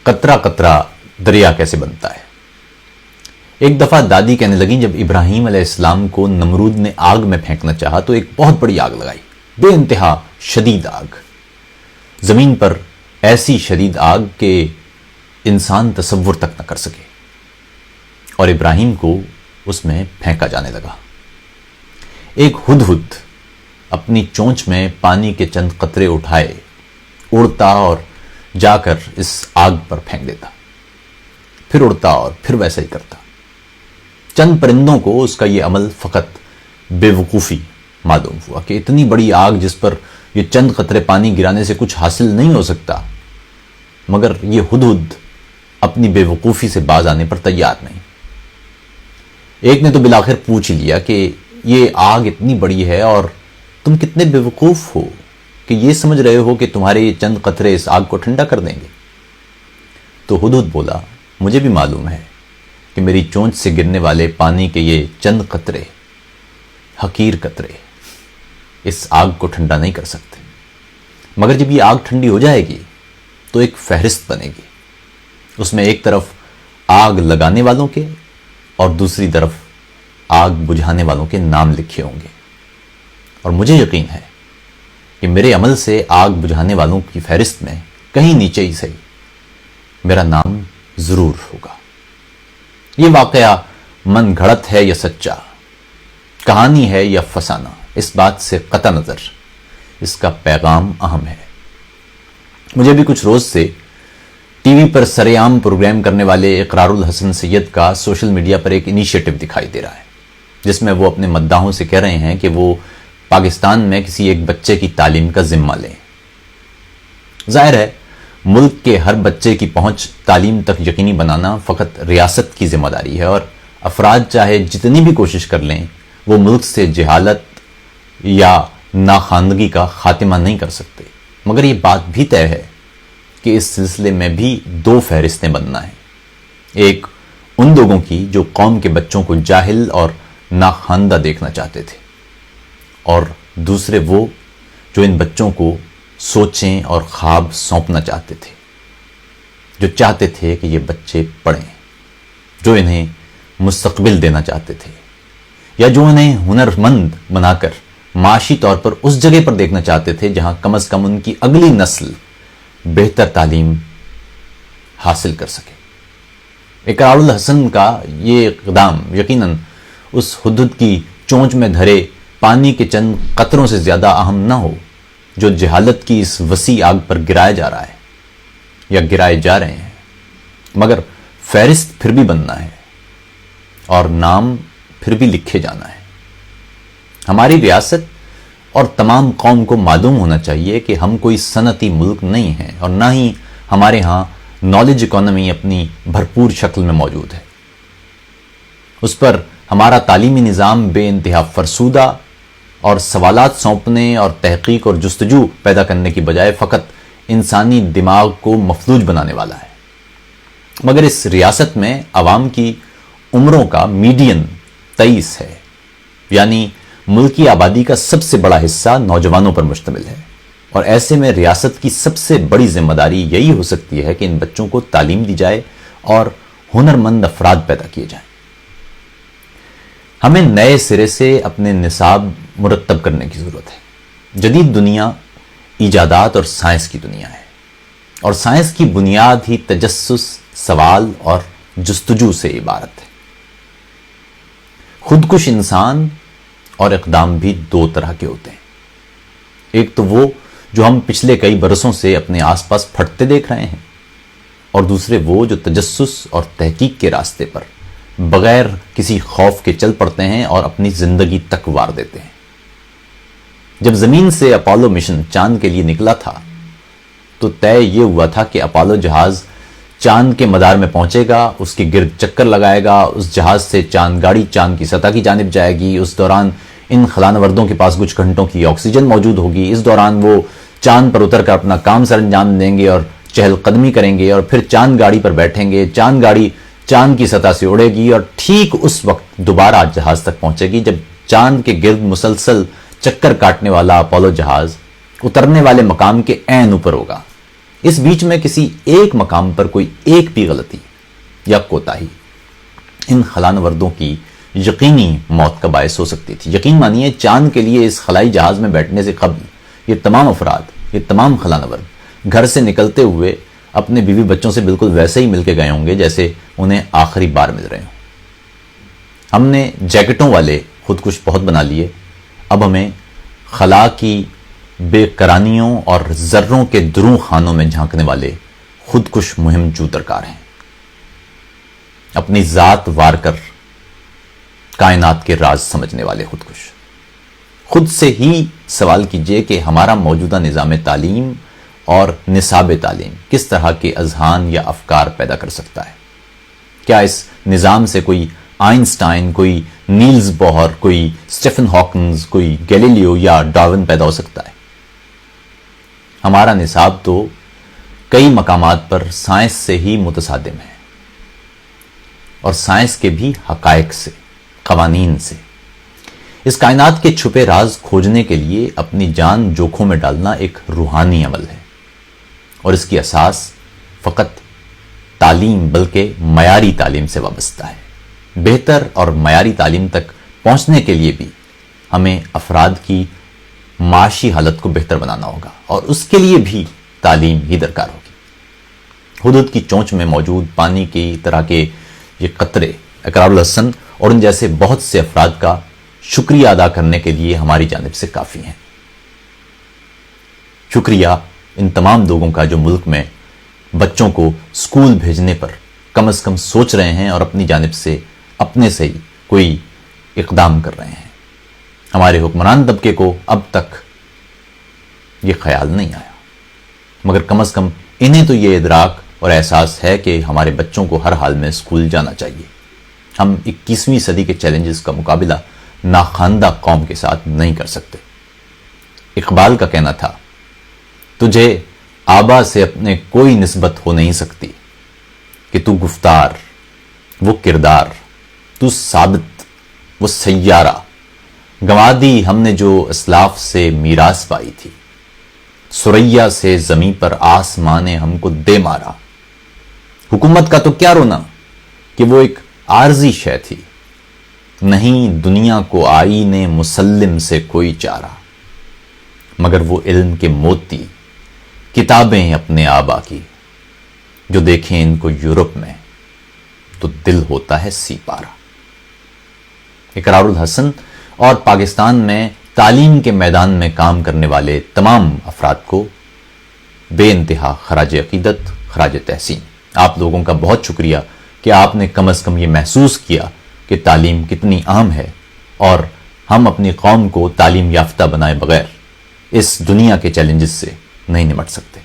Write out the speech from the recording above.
قطرہ قطرہ دریا کیسے بنتا ہے۔ ایک دفعہ دادی کہنے لگیں جب ابراہیم علیہ السلام کو نمرود نے آگ میں پھینکنا چاہا تو ایک بہت بڑی آگ لگائی، بے انتہا شدید آگ، زمین پر ایسی شدید آگ کہ انسان تصور تک نہ کر سکے، اور ابراہیم کو اس میں پھینکا جانے لگا۔ ایک ہدہد اپنی چونچ میں پانی کے چند قطرے اٹھائے اڑتا اور جا کر اس آگ پر پھینک دیتا، پھر اڑتا اور پھر ویسا ہی کرتا۔ چند پرندوں کو اس کا یہ عمل فقط بے وقوفی معلوم ہوا کہ اتنی بڑی آگ جس پر یہ چند قطرے پانی گرانے سے کچھ حاصل نہیں ہو سکتا، مگر یہ ہدہد اپنی بے وقوفی سے باز آنے پر تیار نہیں۔ ایک نے تو بالآخر پوچھ لیا کہ یہ آگ اتنی بڑی ہے اور تم کتنے بے وقوف ہو کہ یہ سمجھ رہے ہو کہ تمہارے یہ چند قطرے اس آگ کو ٹھنڈا کر دیں گے۔ تو ہدہد بولا، مجھے بھی معلوم ہے کہ میری چونچ سے گرنے والے پانی کے یہ چند قطرے، حقیر قطرے، اس آگ کو ٹھنڈا نہیں کر سکتے، مگر جب یہ آگ ٹھنڈی ہو جائے گی تو ایک فہرست بنے گی، اس میں ایک طرف آگ لگانے والوں کے اور دوسری طرف آگ بجھانے والوں کے نام لکھے ہوں گے، اور مجھے یقین ہے کہ میرے عمل سے آگ بجھانے والوں کی فہرست میں کہیں نیچے ہی صحیح میرا نام ضرور ہوگا۔ یہ واقعہ من گھڑت ہے یا سچا، کہانی ہے یا فسانہ، اس بات سے قطع نظر اس کا پیغام اہم ہے۔ مجھے بھی کچھ روز سے ٹی وی پر سر عام پروگرام کرنے والے اقرار الحسن سید کا سوشل میڈیا پر ایک انیشیٹو دکھائی دے رہا ہے، جس میں وہ اپنے مداحوں سے کہہ رہے ہیں کہ وہ پاکستان میں کسی ایک بچے کی تعلیم کا ذمہ لیں۔ ظاہر ہے ملک کے ہر بچے کی پہنچ تعلیم تک یقینی بنانا فقط ریاست کی ذمہ داری ہے، اور افراد چاہے جتنی بھی کوشش کر لیں وہ ملک سے جہالت یا ناخواندگی کا خاتمہ نہیں کر سکتے، مگر یہ بات بھی طے ہے کہ اس سلسلے میں بھی دو فہرستیں بننا ہیں، ایک ان لوگوں کی جو قوم کے بچوں کو جاہل اور ناخواندہ دیکھنا چاہتے تھے، اور دوسرے وہ جو ان بچوں کو سوچیں اور خواب سونپنا چاہتے تھے، جو چاہتے تھے کہ یہ بچے پڑھیں، جو انہیں مستقبل دینا چاہتے تھے، یا جو انہیں ہنرمند بنا کر معاشی طور پر اس جگہ پر دیکھنا چاہتے تھے جہاں کم از کم ان کی اگلی نسل بہتر تعلیم حاصل کر سکے۔ اقرار الحسن کا یہ اقدام یقیناً اس ہدہد کی چونچ میں دھرے پانی کے چند قطروں سے زیادہ اہم نہ ہو جو جہالت کی اس وسیع آگ پر گرایا جا رہا ہے یا گرائے جا رہے ہیں، مگر فہرست پھر بھی بننا ہے اور نام پھر بھی لکھے جانا ہے۔ ہماری ریاست اور تمام قوم کو معلوم ہونا چاہیے کہ ہم کوئی صنعتی ملک نہیں ہیں، اور نہ ہی ہمارے ہاں نالج اکانومی اپنی بھرپور شکل میں موجود ہے۔ اس پر ہمارا تعلیمی نظام بے انتہا فرسودہ اور سوالات سونپنے اور تحقیق اور جستجو پیدا کرنے کی بجائے فقط انسانی دماغ کو مفلوج بنانے والا ہے۔ مگر اس ریاست میں عوام کی عمروں کا میڈین 23 ہے، یعنی ملکی آبادی کا سب سے بڑا حصہ نوجوانوں پر مشتمل ہے، اور ایسے میں ریاست کی سب سے بڑی ذمہ داری یہی ہو سکتی ہے کہ ان بچوں کو تعلیم دی جائے اور ہنرمند افراد پیدا کیے جائیں۔ ہمیں نئے سرے سے اپنے نصاب مرتب کرنے کی ضرورت ہے۔ جدید دنیا ایجادات اور سائنس کی دنیا ہے، اور سائنس کی بنیاد ہی تجسس، سوال اور جستجو سے عبارت ہے۔ خودکش انسان اور اقدام بھی دو طرح کے ہوتے ہیں، ایک تو وہ جو ہم پچھلے کئی برسوں سے اپنے آس پاس پھٹتے دیکھ رہے ہیں، اور دوسرے وہ جو تجسس اور تحقیق کے راستے پر بغیر کسی خوف کے چل پڑتے ہیں اور اپنی زندگی تک وار دیتے ہیں۔ جب زمین سے اپولو مشن چاند کے لیے نکلا تھا تو طے یہ ہوا تھا کہ اپولو جہاز چاند کے مدار میں پہنچے گا، اس کے گرد چکر لگائے گا، اس جہاز سے چاند گاڑی چاند کی سطح کی جانب جائے گی، اس دوران ان خلانوردوں کے پاس کچھ گھنٹوں کی آکسیجن موجود ہوگی، اس دوران وہ چاند پر اتر کر اپنا کام سر انجام دیں گے اور چہل قدمی کریں گے، اور پھر چاند گاڑی پر بیٹھیں گے، چاند گاڑی چاند کی سطح سے اڑے گی، اور ٹھیک اس وقت دوبارہ جہاز تک پہنچے گی جب چاند کے گرد مسلسل چکر کاٹنے والا اپولو جہاز اترنے والے مقام کے عین اوپر ہوگا، اس بیچ میں کسی ایک مقام پر کوئی ایک بھی غلطی یا کوتاہی ان خلانوردوں کی یقینی موت کا باعث ہو سکتی تھی۔ یقین مانیے، چاند کے لیے اس خلائی جہاز میں بیٹھنے سے قبل یہ تمام افراد، یہ تمام خلانورد گھر سے نکلتے ہوئے اپنے بیوی بچوں سے بالکل ویسے ہی مل کے گئے ہوں گے جیسے انہیں آخری بار مل رہے ہوں۔ ہم نے جیکٹوں والے خودکش بہت بنا لیے، اب ہمیں خلا کی بے کرانیوں اور ذروں کے دروں خانوں میں جھانکنے والے خودکش مہم جو درکار ہیں۔ اپنی ذات وار کر کائنات کے راز سمجھنے والے خودکش۔ خود سے ہی سوال کیجئے کہ ہمارا موجودہ نظام تعلیم اور نصاب تعلیم کس طرح کے اذہان یا افکار پیدا کر سکتا ہے؟ کیا اس نظام سے کوئی آئنسٹائن، کوئی نیلز بوہر، کوئی سٹیفن ہاکنز، کوئی گیلیلیو یا ڈارون پیدا ہو سکتا ہے؟ ہمارا نصاب تو کئی مقامات پر سائنس سے ہی متصادم ہے، اور سائنس کے بھی حقائق سے، قوانین سے۔ اس کائنات کے چھپے راز کھوجنے کے لیے اپنی جان جوکھوں میں ڈالنا ایک روحانی عمل ہے، اور اس کی اساس فقط تعلیم بلکہ معیاری تعلیم سے وابستہ ہے۔ بہتر اور معیاری تعلیم تک پہنچنے کے لیے بھی ہمیں افراد کی معاشی حالت کو بہتر بنانا ہوگا، اور اس کے لیے بھی تعلیم ہی درکار ہوگی۔ حدود کی چونچ میں موجود پانی کی طرح کے یہ قطرے اقرار الحسن اور ان جیسے بہت سے افراد کا شکریہ ادا کرنے کے لیے ہماری جانب سے کافی ہیں۔ شکریہ ان تمام لوگوں کا جو ملک میں بچوں کو اسکول بھیجنے پر کم از کم سوچ رہے ہیں اور اپنی جانب سے اپنے سے ہی کوئی اقدام کر رہے ہیں۔ ہمارے حکمران طبقے کو اب تک یہ خیال نہیں آیا، مگر کم از کم انہیں تو یہ ادراک اور احساس ہے کہ ہمارے بچوں کو ہر حال میں اسکول جانا چاہیے۔ ہم 21ویں صدی کے چیلنجز کا مقابلہ ناخواندہ قوم کے ساتھ نہیں کر سکتے۔ اقبال کا کہنا تھا، تجھے آبا سے اپنے کوئی نسبت ہو نہیں سکتی کہ تو گفتار، وہ کردار، تو ثابت، وہ سیارہ، گنوا دی ہم نے جو اسلاف سے میراث پائی تھی، سریا سے زمیں پر آسمان نے ہم کو دے مارا۔ حکومت کا تو کیا رونا کہ وہ ایک عارضی شے تھی، نہیں دنیا کو آئین مسلم سے کوئی چارہ، مگر وہ علم کے موتی کتابیں اپنے آبا کی، جو دیکھیں ان کو یورپ میں تو دل ہوتا ہے سی پارا۔ اقرار الحسن اور پاکستان میں تعلیم کے میدان میں کام کرنے والے تمام افراد کو بے انتہا خراج عقیدت، خراج تحسین۔ آپ لوگوں کا بہت شکریہ کہ آپ نے کم از کم یہ محسوس کیا کہ تعلیم کتنی اہم ہے، اور ہم اپنی قوم کو تعلیم یافتہ بنائے بغیر اس دنیا کے چیلنجز سے نہیں نمٹ سکتے۔